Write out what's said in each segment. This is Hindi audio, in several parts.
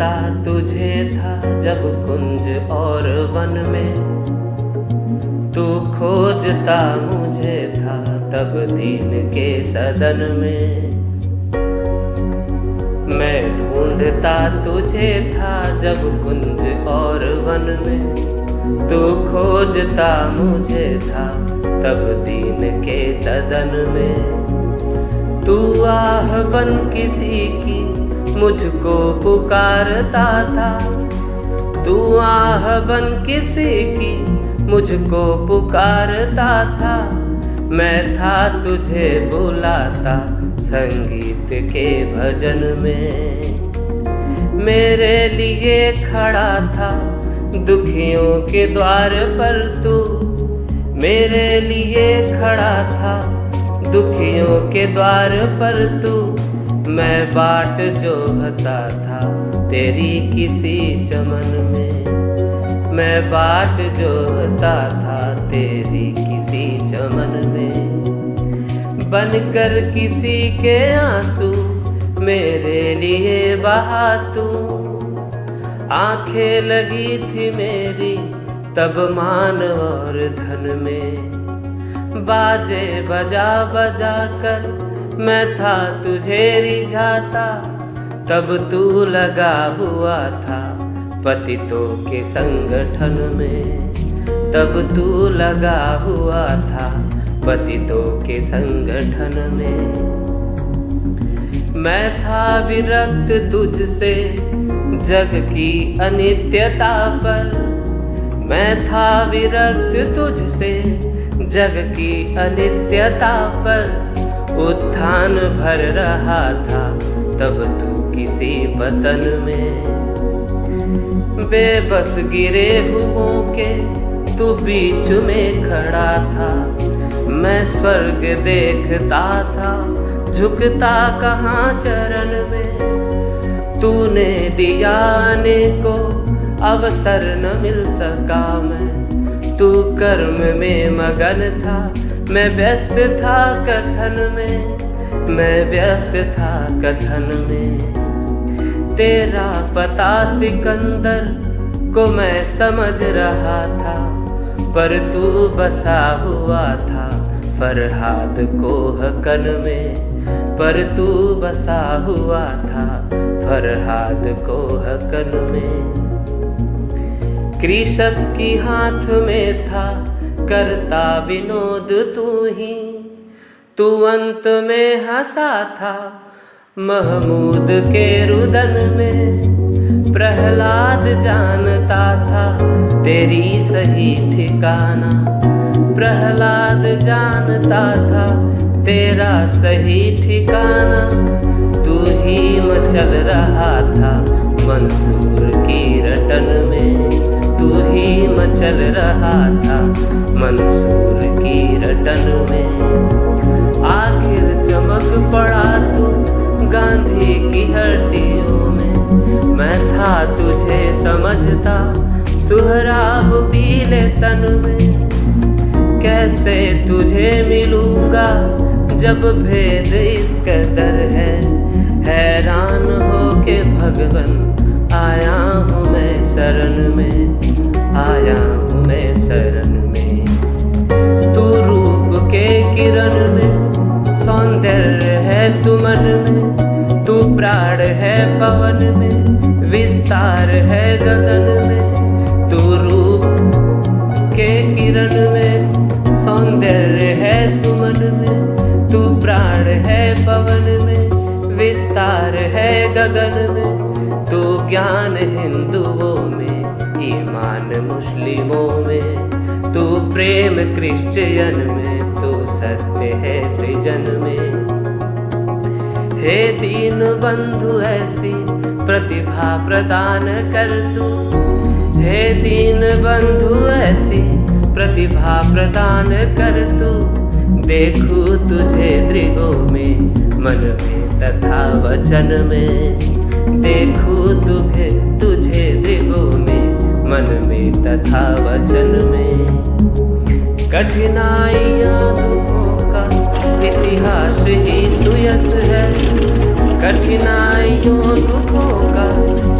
ढूंढता तुझे था जब कुंज और वन में, तू खोजता मुझे था तब दीन के सदन में। मैं ढूंढता तुझे था जब कुंज और वन में, तू खोजता मुझे था तब दीन के सदन में। तू आह बन किसी की मुझको पुकारता था, तू आह बन किसी की मुझको पुकारता था। मैं था तुझे बुलाता संगीत के भजन में। मेरे लिए खड़ा था दुखियों के द्वार पर तू, मेरे लिए खड़ा था दुखियों के द्वार पर तू। मैं बाट जोहता था तेरी किसी चमन में, मैं बाट जोहता था तेरी किसी चमन में। बनकर किसी के आंसू मेरे लिए बहा तू, आंखें लगी थी मेरी तब मान और धन में। बाजे बजा बजा कर मैं था तुझे रिझाता, तब तू लगा हुआ था पतितों के संगठन में, तब तू लगा हुआ था पतितों के संगठन में। मैं था विरक्त तुझसे जग की अनित्यता पर, मैं था विरक्त तुझसे जग की अनित्यता पर। उत्थान भर रहा था तब तू किसी पतन में। बेबस गिरे हुओं के तू बीच में खड़ा था, मैं स्वर्ग देखता था झुकता कहाँ चरण में। तूने दिया आने को अवसर न मिल सका मैं, तू कर्म में मगन था मैं व्यस्त था कथन में, मैं व्यस्त था कथन में। तेरा पता सिकंदर को मैं समझ रहा था, पर तू बसा हुआ था फरहाद कोहकन में, पर तू बसा हुआ था फरहाद कोहकन में। क्रीशस की हाथ में था करता विनोद तू ही, तू अंत में हंसा था महमूद के रुदन में। प्रहलाद जानता था तेरी सही ठिकाना, प्रहलाद जानता था तेरा सही ठिकाना। तू ही मचल रहा था मंसूर की रटन में, तू ही मचल रहा था मंसूर की रटन में। आखिर चमक पड़ा तू गांधी की हड्डियों में, मैं था तुझे समझता सुहराब पीले तन में। कैसे तुझे मिलूंगा जब भेद इस कदर है, हैरान हो के भगवन आया हूँ मैं शरण में, आया हूँ मैं शरण में। तू रूप के किरण में सौंदर्य है सुमन में, तू प्राण है पवन में विस्तार है गगन में। तू रूप के किरण में सौंदर्य है सुमन में, तू प्राण है पवन में विस्तार है गगन में। तू ज्ञान हिंदुओं में ईमान मुस्लिमों में, तू प्रेम क्रिश्चियन में, तू सत्य है सृजन में। हे दीन बंधु ऐसी प्रतिभा प्रदान कर तू, हे दीन बंधु ऐसी प्रतिभा प्रदान कर तू। देखूं तुझे दृगों में मन में तथा वचन में, देखूं तुझे दृगों में मन में तथा वचन में। कठिनाइयाँ दुखों का इतिहास ही सुयस है, कठिनाइयों दुखों का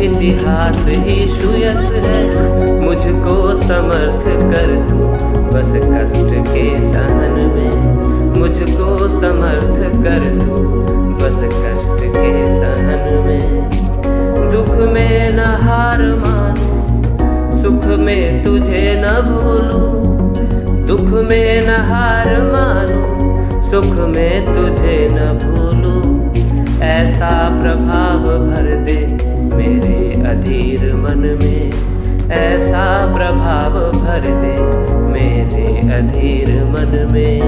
इतिहास ही सुयस है। मुझको समर्थ कर तू बस कष्ट के सहन में, मुझको समर्थ कर तू बस कष्ट के सहन में। दुख में न हार मानूं, सुख में तुझे न भूलूं। दुख में न हार मानूं, सुख में तुझे न भूलूं। ऐसा प्रभाव भर दे मेरे अधीर मन में, ऐसा प्रभाव भर दे मेरे अधीर मन में।